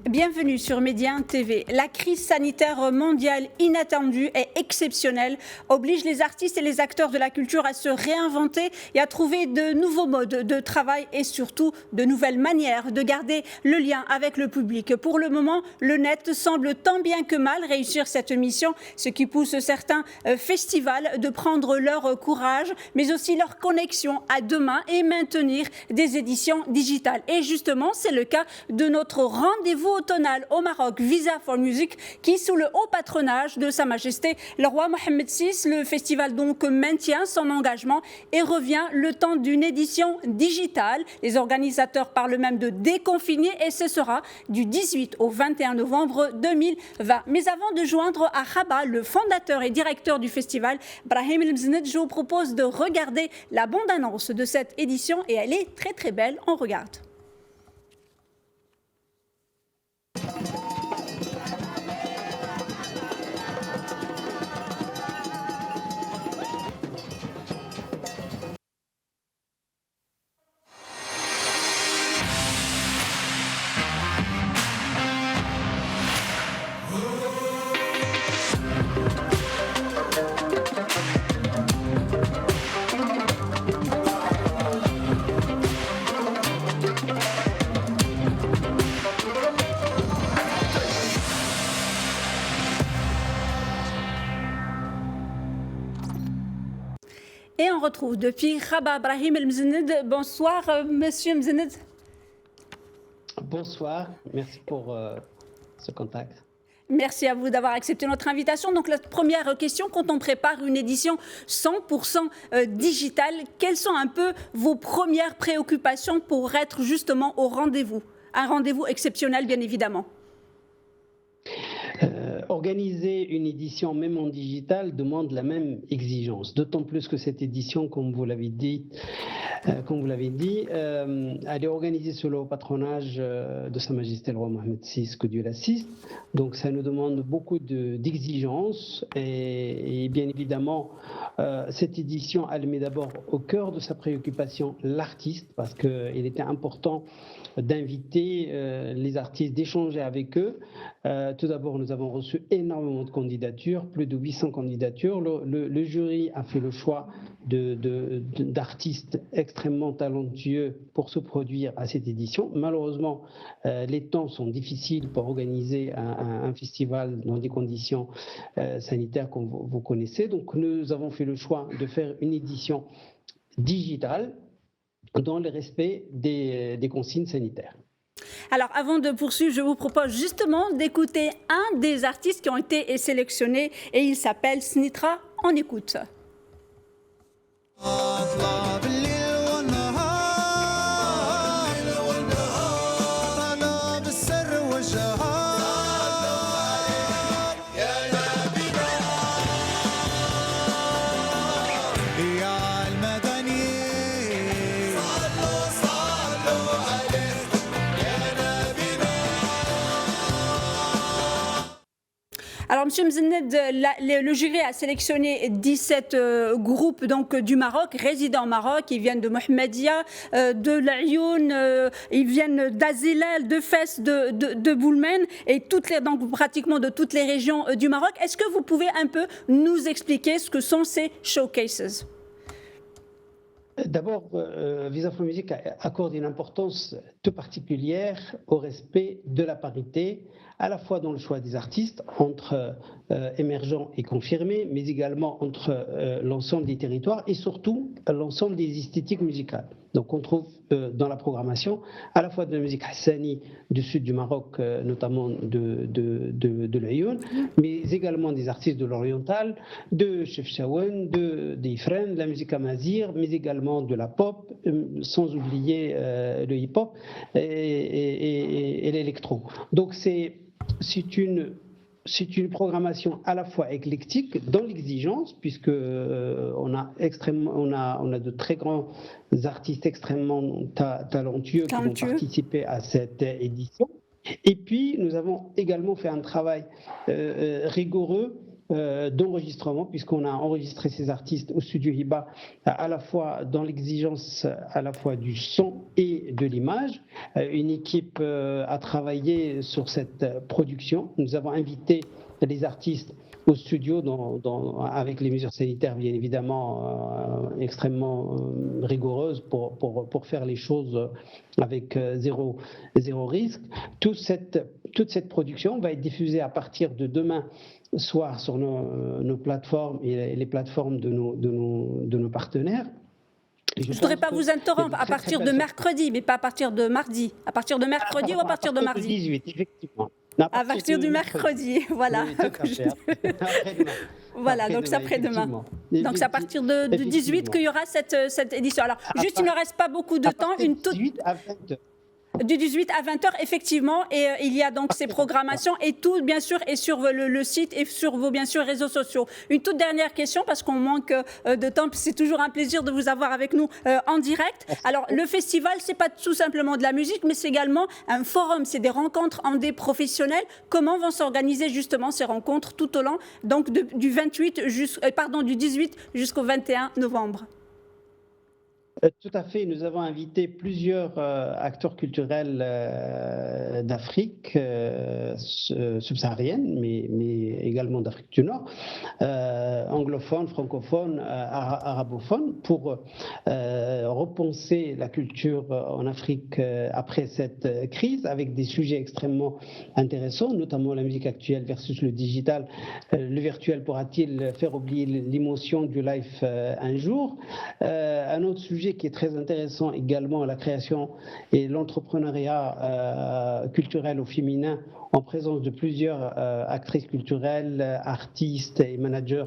Bienvenue sur Média TV. La crise sanitaire mondiale inattendue et exceptionnelle oblige les artistes et les acteurs de la culture à se réinventer et à trouver de nouveaux modes de travail et surtout de nouvelles manières de garder le lien avec le public. Pour le moment, le net semble tant bien que mal réussir cette mission, ce qui pousse certains festivals de prendre leur courage, mais aussi leur connexion à demain et maintenir des éditions digitales. Et justement, c'est le cas de notre rendez-vous automnal au Maroc, Visa for Music, qui sous le haut patronage de Sa Majesté le roi Mohammed VI, le festival donc maintient son engagement et revient le temps d'une édition digitale. Les organisateurs parlent même de déconfiner et ce sera du 18 au 21 novembre 2020. Mais avant de joindre à Rabat, le fondateur et directeur du festival, Brahim El Mzenned, je vous propose de regarder la bande-annonce de cette édition et elle est très très belle, on regarde. Et on retrouve depuis Rabat Brahim El Mzenned. Bonsoir, monsieur Mzenned. Bonsoir, merci pour ce contact. Merci à vous d'avoir accepté notre invitation. Donc la première question, quand on prépare une édition 100% digitale, quelles sont un peu vos premières préoccupations pour être justement au rendez-vous? Un rendez-vous exceptionnel, bien évidemment. Organiser une édition même en digital demande la même exigence, d'autant plus que cette édition, comme vous l'avez dit, elle est organisée sous le patronage de Sa Majesté le roi Mohammed VI, que Dieu l'assiste. Donc ça nous demande beaucoup d'exigences et bien évidemment, cette édition, elle met d'abord au cœur de sa préoccupation l'artiste, parce qu'il était important d'inviter les artistes, d'échanger avec eux. Tout d'abord, nous avons reçu énormément de candidatures, plus de 800 candidatures. Le jury a fait le choix d'artistes extrêmement talentueux pour se produire à cette édition. Malheureusement, les temps sont difficiles pour organiser un festival dans des conditions sanitaires comme vous connaissez. Donc, nous avons fait le choix de faire une édition digitale dans le respect des consignes sanitaires. Alors, avant de poursuivre, je vous propose justement d'écouter un des artistes qui ont été sélectionnés et il s'appelle Snitra. On écoute. Alors, M. Mzenned, le jury a sélectionné 17 groupes donc, du Maroc, résidents au Maroc. Ils viennent de Mohammedia, de l'Ayoun, ils viennent d'Azilal, de Fès, de Boulmen et donc, pratiquement de toutes les régions du Maroc. Est-ce que vous pouvez un peu nous expliquer ce que sont ces showcases ? D'abord, Visa for Music accorde une importance tout particulière au respect de la parité, à la fois dans le choix des artistes, entre émergents et confirmés, mais également entre l'ensemble des territoires et surtout l'ensemble des esthétiques musicales. Donc on trouve dans la programmation à la fois de la musique hassani du sud du Maroc, notamment de l'Ayoun, mais également des artistes de l'oriental, de Chefchaouen, d'Ifren, de la musique amazigh, mais également de la pop, sans oublier le hip-hop et l'électro. Donc c'est une programmation à la fois éclectique dans l'exigence, puisque on a de très grands artistes extrêmement talentueux qui vont participer à cette édition. Et puis nous avons également fait un travail rigoureux d'enregistrement, puisqu'on a enregistré ces artistes au studio Hiba, à la fois dans l'exigence à la fois du son et de l'image. Une équipe a travaillé sur cette production. Nous avons invité les artistes au studio avec les mesures sanitaires bien évidemment extrêmement rigoureuses pour faire les choses avec zéro risque. Toute cette production va être diffusée à partir de demain soir sur nos plateformes et les plateformes de nos partenaires. Je ne voudrais pas vous interrompre à partir de mercredi, mais pas à partir de mardi. À partir de mercredi ou à partir de mardi? 18, effectivement. À partir du mercredi, voilà. Oui, Voilà, donc c'est après-demain. Donc c'est à partir de 18 qu'il y aura cette édition. Alors, juste, il ne reste pas beaucoup de temps. Du 18 à 20h, effectivement, et il y a donc ces programmations et tout, bien sûr, est sur le site et sur vos, bien sûr, réseaux sociaux. Une toute dernière question, parce qu'on manque de temps, c'est toujours un plaisir de vous avoir avec nous en direct. Alors, le festival, c'est pas tout simplement de la musique, mais c'est également un forum, c'est des rencontres en des professionnels. Comment vont s'organiser justement ces rencontres tout au long, donc du 18 jusqu'au 21 novembre? Tout à fait. Nous avons invité plusieurs acteurs culturels d'Afrique subsaharienne, mais également d'Afrique du Nord, anglophones, francophones, arabophones, pour repenser la culture en Afrique après cette crise, avec des sujets extrêmement intéressants, notamment la musique actuelle versus le digital. Le virtuel pourra-t-il faire oublier l'émotion du live un jour? Un autre sujet qui est très intéressant également, la création et l'entrepreneuriat culturel au féminin en présence de plusieurs actrices culturelles, artistes et managers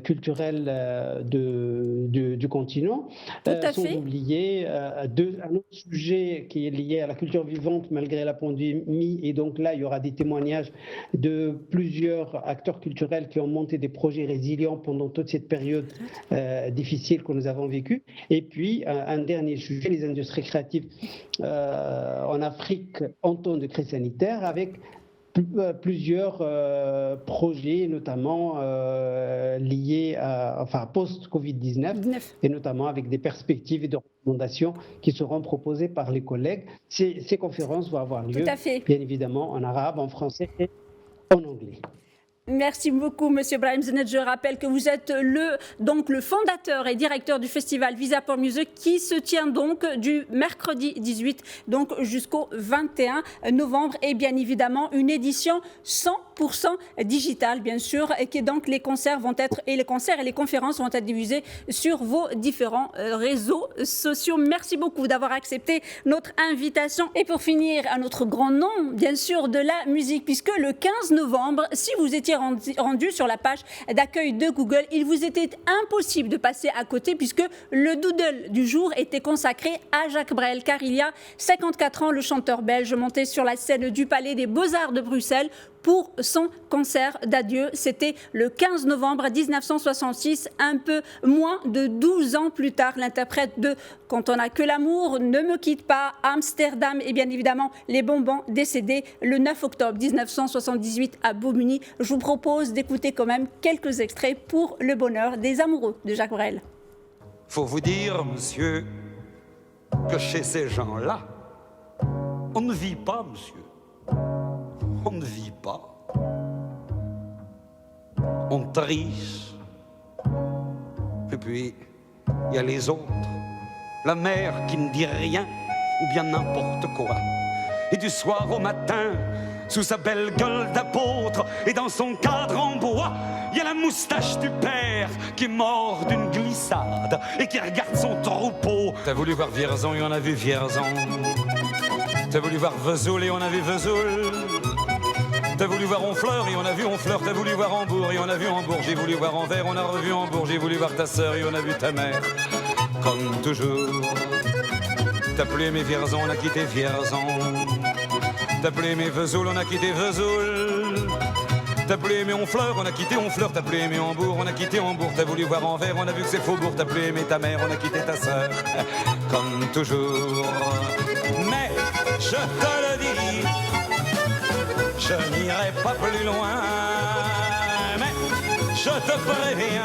culturels du continent. Sans oublier un autre sujet qui est lié à la culture vivante malgré la pandémie, et donc là il y aura des témoignages de plusieurs acteurs culturels qui ont monté des projets résilients pendant toute cette période difficile que nous avons vécue. Et puis un dernier sujet, les industries créatives en Afrique en temps de crise sanitaire, avec plusieurs projets, notamment liés à post-Covid-19, et notamment avec des perspectives et des recommandations qui seront proposées par les collègues. Ces conférences vont avoir lieu, bien évidemment, en arabe, en français et en anglais. Merci beaucoup, Monsieur Brahim Zenet. Je rappelle que vous êtes le fondateur et directeur du festival Visa for Music, qui se tient donc du mercredi 18 donc jusqu'au 21 novembre, et bien évidemment une édition 100% digitale, bien sûr, et que donc les concerts et les conférences vont être diffusés sur vos différents réseaux sociaux. Merci beaucoup d'avoir accepté notre invitation. Et pour finir, un autre grand nom, bien sûr, de la musique, puisque le 15 novembre, si vous étiez rendu sur la page d'accueil de Google, il vous était impossible de passer à côté, puisque le doodle du jour était consacré à Jacques Brel, car il y a 54 ans, le chanteur belge montait sur la scène du Palais des Beaux-Arts de Bruxelles pour son concert d'adieu. C'était le 15 novembre 1966, un peu moins de 12 ans plus tard. L'interprète de « Quand on n'a que l'amour »,« Ne me quitte pas »,« Amsterdam » et bien évidemment les bonbons, décédés le 9 octobre 1978 à Bobigny. Je vous propose d'écouter quand même quelques extraits pour le bonheur des amoureux de Jacques Brel. Faut vous dire, monsieur, que chez ces gens-là, on ne vit pas, monsieur. On ne vit pas. On triche. Et puis, il y a les autres. La mère qui ne dit rien, ou bien n'importe quoi. Et du soir au matin, sous sa belle gueule d'apôtre, et dans son cadre en bois, il y a la moustache du père qui est mort d'une glissade et qui regarde son troupeau. T'as voulu voir Vierzon et on a vu Vierzon. T'as voulu voir Vesoul et on a vu Vesoul. T'as voulu voir Honfleur et on a vu Honfleur. T'as voulu voir Hambourg et on a vu Hambourg. J'ai voulu voir Anvers, on a revu Hambourg. J'ai voulu voir ta sœur et on a vu ta mère. Comme toujours. T'as plus aimé Vierzon, on a quitté Vierzon. T'as plus aimé Vesoul, on a quitté Vesoul. T'as plus aimé Honfleur, on a quitté Honfleur. T'as plus aimé Hambourg, on a quitté Hambourg. T'as voulu voir Anvers, on a vu que c'est Faubourg. T'as plus aimé ta mère, on a quitté ta sœur. Comme toujours. Mais je te le dis, je n'irai pas plus loin. Mais je te préviens,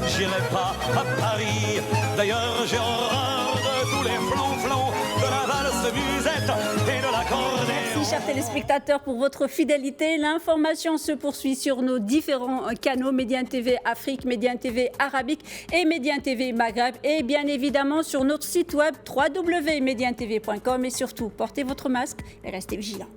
j'irai pas à Paris. D'ailleurs, j'ai horreur de tous les flonflons, de la valse musette et de l'accordéon. Merci, chers téléspectateurs, pour votre fidélité. L'information se poursuit sur nos différents canaux, Médiane TV Afrique, Médiane TV Arabique et Médiane TV Maghreb. Et bien évidemment sur notre site web www.mediantv.com. Et surtout, portez votre masque et restez vigilants.